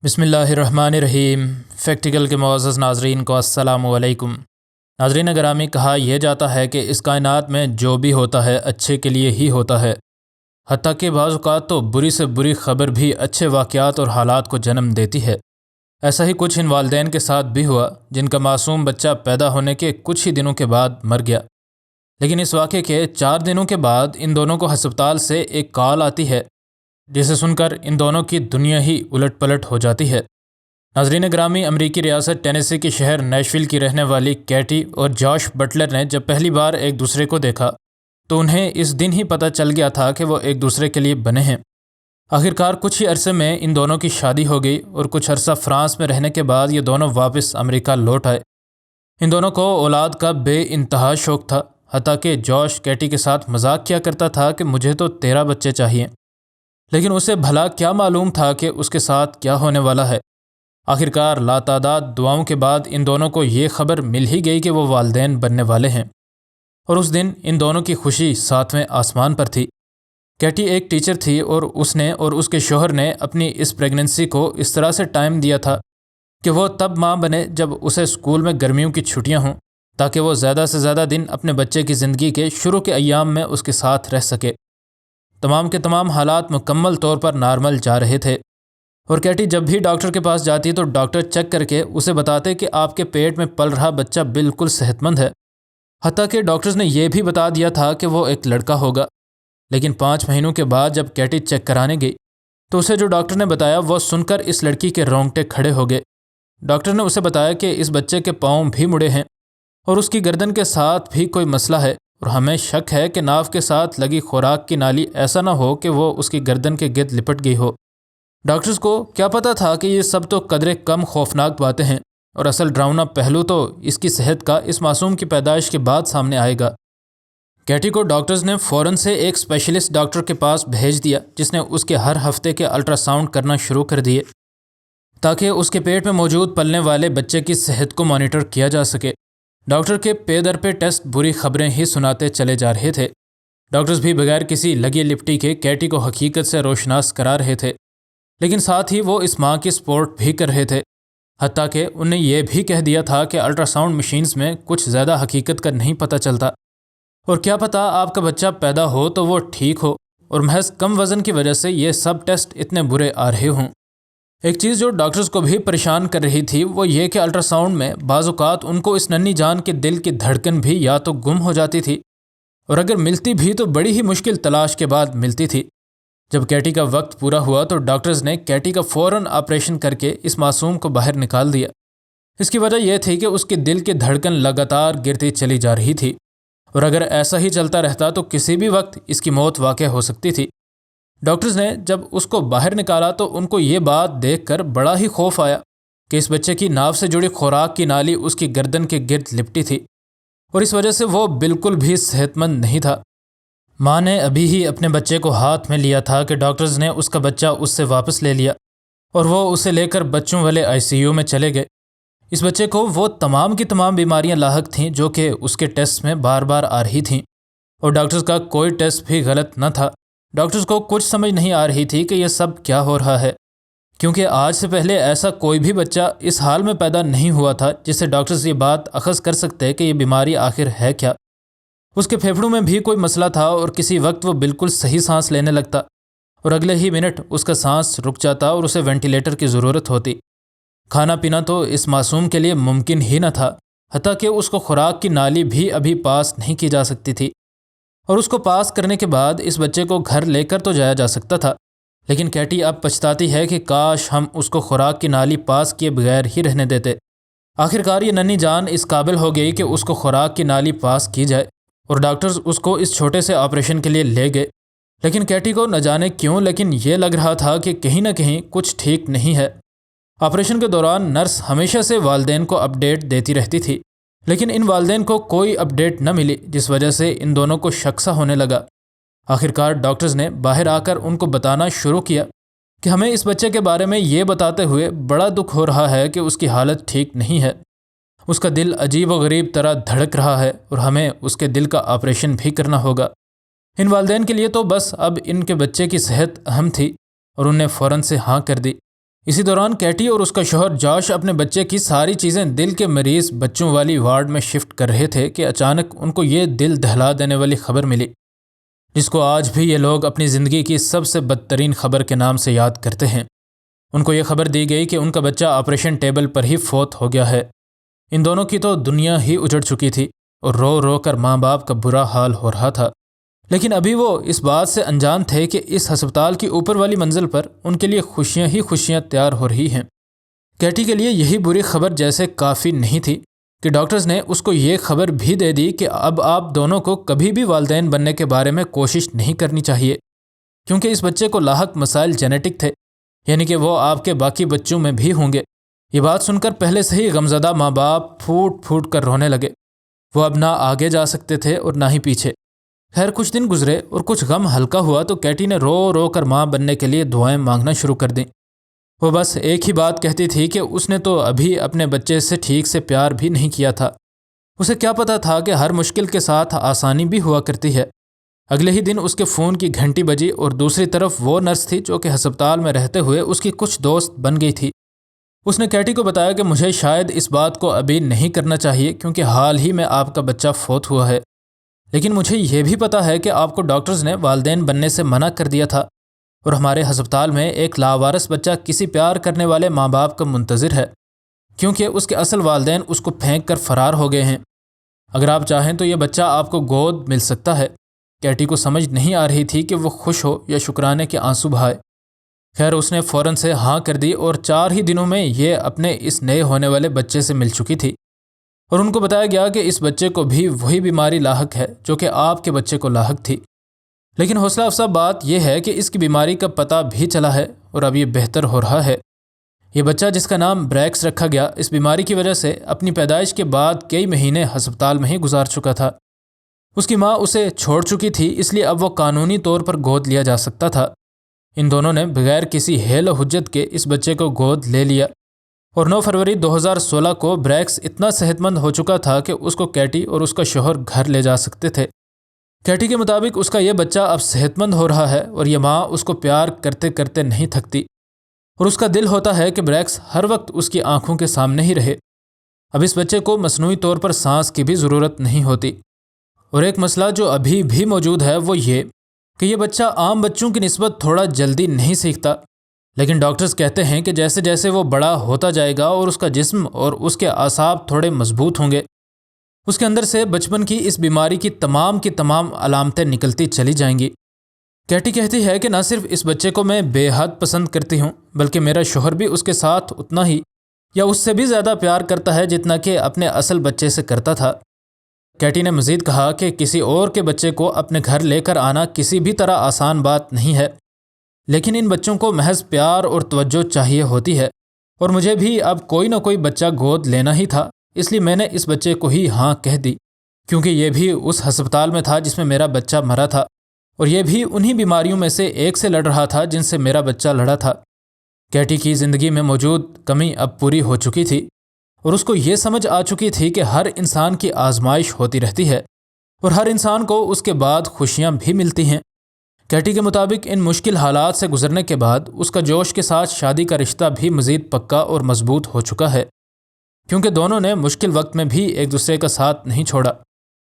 بسم اللہ الرحمن الرحیم۔ فیکٹیکل کے معزز ناظرین کو السلام علیکم۔ ناظرین گرامی، کہا یہ جاتا ہے کہ اس کائنات میں جو بھی ہوتا ہے اچھے کے لیے ہی ہوتا ہے، حتیٰ کہ بعض اوقات تو بری سے بری خبر بھی اچھے واقعات اور حالات کو جنم دیتی ہے۔ ایسا ہی کچھ ان والدین کے ساتھ بھی ہوا جن کا معصوم بچہ پیدا ہونے کے کچھ ہی دنوں کے بعد مر گیا، لیکن اس واقعے کے 4 دنوں کے بعد ان دونوں کو ہسپتال سے ایک کال آتی ہے جسے سن کر ان دونوں کی دنیا ہی الٹ پلٹ ہو جاتی ہے۔ ناظرین گرامی، امریکی ریاست ٹینیسی کے شہر نیشویل کی رہنے والی کیٹی اور جاش بٹلر نے جب پہلی بار ایک دوسرے کو دیکھا تو انہیں اس دن ہی پتہ چل گیا تھا کہ وہ ایک دوسرے کے لیے بنے ہیں۔ آخرکار کچھ ہی عرصے میں ان دونوں کی شادی ہو گئی اور کچھ عرصہ فرانس میں رہنے کے بعد یہ دونوں واپس امریکہ لوٹ آئے۔ ان دونوں کو اولاد کا بے انتہا شوق تھا، حتیٰ کہ جاش کیٹی کے ساتھ مذاق کیا کرتا تھا کہ مجھے تو 13 بچے چاہیے، لیکن اسے بھلا کیا معلوم تھا کہ اس کے ساتھ کیا ہونے والا ہے۔ آخرکار لاتعداد دعاؤں کے بعد ان دونوں کو یہ خبر مل ہی گئی کہ وہ والدین بننے والے ہیں، اور اس دن ان دونوں کی خوشی 7ویں آسمان پر تھی۔ کیٹی ایک ٹیچر تھی اور اس نے اور اس کے شوہر نے اپنی اس پریگننسی کو اس طرح سے ٹائم دیا تھا کہ وہ تب ماں بنے جب اسے اسکول میں گرمیوں کی چھٹیاں ہوں، تاکہ وہ زیادہ سے زیادہ دن اپنے بچے کی زندگی کے شروع کے ایام میں اس کے ساتھ رہ سکے۔ تمام کے تمام حالات مکمل طور پر نارمل جا رہے تھے، اور کیٹی جب بھی ڈاکٹر کے پاس جاتی تو ڈاکٹر چیک کر کے اسے بتاتے کہ آپ کے پیٹ میں پل رہا بچہ بالکل صحت مند ہے، حتیٰ کہ ڈاکٹرز نے یہ بھی بتا دیا تھا کہ وہ ایک لڑکا ہوگا۔ لیکن 5 مہینوں کے بعد جب کیٹی چیک کرانے گئی تو اسے جو ڈاکٹر نے بتایا وہ سن کر اس لڑکی کے رونگٹے کھڑے ہو گئے۔ ڈاکٹر نے اسے بتایا کہ اس بچے کے پاؤں بھی مڑے ہیں اور اس کی گردن کے ساتھ بھی کوئی مسئلہ ہے، اور ہمیں شک ہے کہ ناف کے ساتھ لگی خوراک کی نالی ایسا نہ ہو کہ وہ اس کی گردن کے گرد لپٹ گئی ہو۔ ڈاکٹرز کو کیا پتا تھا کہ یہ سب تو قدرے کم خوفناک باتیں ہیں، اور اصل ڈراؤنا پہلو تو اس کی صحت کا اس معصوم کی پیدائش کے بعد سامنے آئے گا۔ کیٹی کو ڈاکٹرز نے فوراً سے ایک اسپیشلسٹ ڈاکٹر کے پاس بھیج دیا جس نے اس کے ہر ہفتے کے الٹرا ساؤنڈ کرنا شروع کر دیے تاکہ اس کے پیٹ میں موجود پلنے والے بچے کی صحت کو مانیٹر کیا جا سکے۔ ڈاکٹر کے پے در پہ ٹیسٹ بری خبریں ہی سناتے چلے جا رہے تھے۔ ڈاکٹرز بھی بغیر کسی لگی لپٹی کے کیٹی کو حقیقت سے روشناس کرا رہے تھے، لیکن ساتھ ہی وہ اس ماں کی سپورٹ بھی کر رہے تھے، حتیٰ کہ انہیں یہ بھی کہہ دیا تھا کہ الٹرا ساؤنڈ مشینز میں کچھ زیادہ حقیقت کا نہیں پتہ چلتا، اور کیا پتہ آپ کا بچہ پیدا ہو تو وہ ٹھیک ہو، اور محض کم وزن کی وجہ سے یہ سب ٹیسٹ اتنے برے آ رہے ہوں۔ ایک چیز جو ڈاکٹرز کو بھی پریشان کر رہی تھی وہ یہ کہ الٹرا ساؤنڈ میں بعض اوقات ان کو اس ننھی جان کے دل کی دھڑکن بھی یا تو گم ہو جاتی تھی، اور اگر ملتی بھی تو بڑی ہی مشکل تلاش کے بعد ملتی تھی۔ جب کیٹی کا وقت پورا ہوا تو ڈاکٹرز نے کیٹی کا فوراً آپریشن کر کے اس معصوم کو باہر نکال دیا۔ اس کی وجہ یہ تھی کہ اس کے دل کی دھڑکن لگاتار گرتی چلی جا رہی تھی، اور اگر ایسا ہی چلتا رہتا تو کسی بھی وقت اس کی موت واقع ہو سکتی تھی۔ ڈاکٹرز نے جب اس کو باہر نکالا تو ان کو یہ بات دیکھ کر بڑا ہی خوف آیا کہ اس بچے کی ناف سے جڑی خوراک کی نالی اس کی گردن کے گرد لپٹی تھی، اور اس وجہ سے وہ بالکل بھی صحت مند نہیں تھا۔ ماں نے ابھی ہی اپنے بچے کو ہاتھ میں لیا تھا کہ ڈاکٹرز نے اس کا بچہ اس سے واپس لے لیا، اور وہ اسے لے کر بچوں والے ICU میں چلے گئے۔ اس بچے کو وہ تمام کی تمام بیماریاں لاحق تھیں جو کہ اس کے ٹیسٹ میں بار بار آ رہی تھیں، اور ڈاکٹرز کا کوئی ٹیسٹ بھی غلط نہ تھا۔ ڈاکٹرز کو کچھ سمجھ نہیں آ رہی تھی کہ یہ سب کیا ہو رہا ہے، کیونکہ آج سے پہلے ایسا کوئی بھی بچہ اس حال میں پیدا نہیں ہوا تھا جس سے ڈاکٹرز یہ بات اخذ کر سکتے کہ یہ بیماری آخر ہے کیا۔ اس کے پھیپھڑوں میں بھی کوئی مسئلہ تھا، اور کسی وقت وہ بالکل صحیح سانس لینے لگتا، اور اگلے ہی منٹ اس کا سانس رک جاتا اور اسے وینٹیلیٹر کی ضرورت ہوتی۔ کھانا پینا تو اس معصوم کے لیے ممکن ہی نہ تھا، حتیٰ کہ اس کو خوراک کی نالی بھی ابھی پاس نہیں کی جا سکتی تھی، اور اس کو پاس کرنے کے بعد اس بچے کو گھر لے کر تو جایا جا سکتا تھا، لیکن کیٹی اب پچھتاتی ہے کہ کاش ہم اس کو خوراک کی نالی پاس کیے بغیر ہی رہنے دیتے۔ آخرکار یہ ننھی جان اس قابل ہو گئی کہ اس کو خوراک کی نالی پاس کی جائے، اور ڈاکٹرز اس کو اس چھوٹے سے آپریشن کے لیے لے گئے، لیکن کیٹی کو نہ جانے کیوں لیکن یہ لگ رہا تھا کہ کہیں نہ کہیں کچھ ٹھیک نہیں ہے۔ آپریشن کے دوران نرس ہمیشہ سے والدین کو اپڈیٹ دیتی رہتی تھی، لیکن ان والدین کو کوئی اپڈیٹ نہ ملی، جس وجہ سے ان دونوں کو شک سا ہونے لگا۔ آخرکار ڈاکٹرز نے باہر آ کر ان کو بتانا شروع کیا کہ ہمیں اس بچے کے بارے میں یہ بتاتے ہوئے بڑا دکھ ہو رہا ہے کہ اس کی حالت ٹھیک نہیں ہے، اس کا دل عجیب و غریب طرح دھڑک رہا ہے، اور ہمیں اس کے دل کا آپریشن بھی کرنا ہوگا۔ ان والدین کے لیے تو بس اب ان کے بچے کی صحت اہم تھی، اور انہیں فوراً سے ہاں کر دی۔ اسی دوران کیٹی اور اس کا شوہر جاش اپنے بچے کی ساری چیزیں دل کے مریض بچوں والی وارڈ میں شفٹ کر رہے تھے کہ اچانک ان کو یہ دل دہلا دینے والی خبر ملی، جس کو آج بھی یہ لوگ اپنی زندگی کی سب سے بدترین خبر کے نام سے یاد کرتے ہیں۔ ان کو یہ خبر دی گئی کہ ان کا بچہ آپریشن ٹیبل پر ہی فوت ہو گیا ہے۔ ان دونوں کی تو دنیا ہی اجڑ چکی تھی اور رو رو کر ماں باپ کا برا حال ہو رہا تھا، لیکن ابھی وہ اس بات سے انجان تھے کہ اس ہسپتال کی اوپر والی منزل پر ان کے لیے خوشیاں ہی خوشیاں تیار ہو رہی ہیں۔ کیٹی کے لیے یہی بری خبر جیسے کافی نہیں تھی کہ ڈاکٹرز نے اس کو یہ خبر بھی دے دی کہ اب آپ دونوں کو کبھی بھی والدین بننے کے بارے میں کوشش نہیں کرنی چاہیے، کیونکہ اس بچے کو لاحق مسائل جینیٹک تھے، یعنی کہ وہ آپ کے باقی بچوں میں بھی ہوں گے۔ یہ بات سن کر پہلے سے ہی غمزدہ ماں باپ پھوٹ پھوٹ کر رونے لگے۔ وہ اب نہ آگے جا سکتے تھے اور نہ ہی پیچھے۔ خیر کچھ دن گزرے اور کچھ غم ہلکا ہوا تو کیٹی نے رو رو کر ماں بننے کے لیے دعائیں مانگنا شروع کر دیں۔ وہ بس ایک ہی بات کہتی تھی کہ اس نے تو ابھی اپنے بچے سے ٹھیک سے پیار بھی نہیں کیا تھا۔ اسے کیا پتا تھا کہ ہر مشکل کے ساتھ آسانی بھی ہوا کرتی ہے۔ اگلے ہی دن اس کے فون کی گھنٹی بجی اور دوسری طرف وہ نرس تھی جو کہ ہسپتال میں رہتے ہوئے اس کی کچھ دوست بن گئی تھی۔ اس نے کیٹی کو بتایا کہ مجھے شاید اس بات کو ابھی نہیں کرنا چاہیے کیونکہ حال ہی میں آپ کا بچہ فوت ہوا ہے، لیکن مجھے یہ بھی پتا ہے کہ آپ کو ڈاکٹرز نے والدین بننے سے منع کر دیا تھا اور ہمارے ہسپتال میں ایک لاوارث بچہ کسی پیار کرنے والے ماں باپ کا منتظر ہے، کیونکہ اس کے اصل والدین اس کو پھینک کر فرار ہو گئے ہیں۔ اگر آپ چاہیں تو یہ بچہ آپ کو گود مل سکتا ہے۔ کیٹی کو سمجھ نہیں آ رہی تھی کہ وہ خوش ہو یا شکرانے کے آنسو بہائے۔ خیر اس نے فوراً سے ہاں کر دی اور 4 ہی دنوں میں یہ اپنے اس نئے ہونے والے بچے سے مل چکی تھی، اور ان کو بتایا گیا کہ اس بچے کو بھی وہی بیماری لاحق ہے جو کہ آپ کے بچے کو لاحق تھی۔ لیکن حوصلہ افزا بات یہ ہے کہ اس کی بیماری کا پتہ بھی چلا ہے اور اب یہ بہتر ہو رہا ہے۔ یہ بچہ جس کا نام بریکس رکھا گیا اس بیماری کی وجہ سے اپنی پیدائش کے بعد کئی مہینے ہسپتال میں ہی گزار چکا تھا۔ اس کی ماں اسے چھوڑ چکی تھی، اس لیے اب وہ قانونی طور پر گود لیا جا سکتا تھا۔ ان دونوں نے بغیر کسی حیل و حجت کے اس بچے کو گود لے لیا، اور 9 فروری 2016 کو بریکس اتنا صحت مند ہو چکا تھا کہ اس کو کیٹی اور اس کا شوہر گھر لے جا سکتے تھے۔ کیٹی کے مطابق اس کا یہ بچہ اب صحت مند ہو رہا ہے اور یہ ماں اس کو پیار کرتے کرتے نہیں تھکتی، اور اس کا دل ہوتا ہے کہ بریکس ہر وقت اس کی آنکھوں کے سامنے ہی رہے۔ اب اس بچے کو مصنوعی طور پر سانس کی بھی ضرورت نہیں ہوتی۔ اور ایک مسئلہ جو ابھی بھی موجود ہے وہ یہ کہ یہ بچہ عام بچوں کی نسبت تھوڑا جلدی نہیں سیکھتا، لیکن ڈاکٹرز کہتے ہیں کہ جیسے جیسے وہ بڑا ہوتا جائے گا اور اس کا جسم اور اس کے اعصاب تھوڑے مضبوط ہوں گے، اس کے اندر سے بچپن کی اس بیماری کی تمام علامتیں نکلتی چلی جائیں گی۔ کیٹی کہتی ہے کہ نہ صرف اس بچے کو میں بے حد پسند کرتی ہوں، بلکہ میرا شوہر بھی اس کے ساتھ اتنا ہی یا اس سے بھی زیادہ پیار کرتا ہے جتنا کہ اپنے اصل بچے سے کرتا تھا۔ کیٹی نے مزید کہا کہ کسی اور کے بچے کو اپنے گھر لے کر آنا کسی بھی طرح آسان بات نہیں ہے، لیکن ان بچوں کو محض پیار اور توجہ چاہیے ہوتی ہے، اور مجھے بھی اب کوئی نہ کوئی بچہ گود لینا ہی تھا، اس لیے میں نے اس بچے کو ہی ہاں کہہ دی، کیونکہ یہ بھی اس ہسپتال میں تھا جس میں میرا بچہ مرا تھا، اور یہ بھی انہی بیماریوں میں سے ایک سے لڑ رہا تھا جن سے میرا بچہ لڑا تھا۔ کیٹی کی زندگی میں موجود کمی اب پوری ہو چکی تھی، اور اس کو یہ سمجھ آ چکی تھی کہ ہر انسان کی آزمائش ہوتی رہتی ہے، اور ہر انسان کو اس کے بعد خوشیاں بھی ملتی ہیں۔ کیٹی کے مطابق ان مشکل حالات سے گزرنے کے بعد اس کا جوش کے ساتھ شادی کا رشتہ بھی مزید پکا اور مضبوط ہو چکا ہے، کیونکہ دونوں نے مشکل وقت میں بھی ایک دوسرے کا ساتھ نہیں چھوڑا۔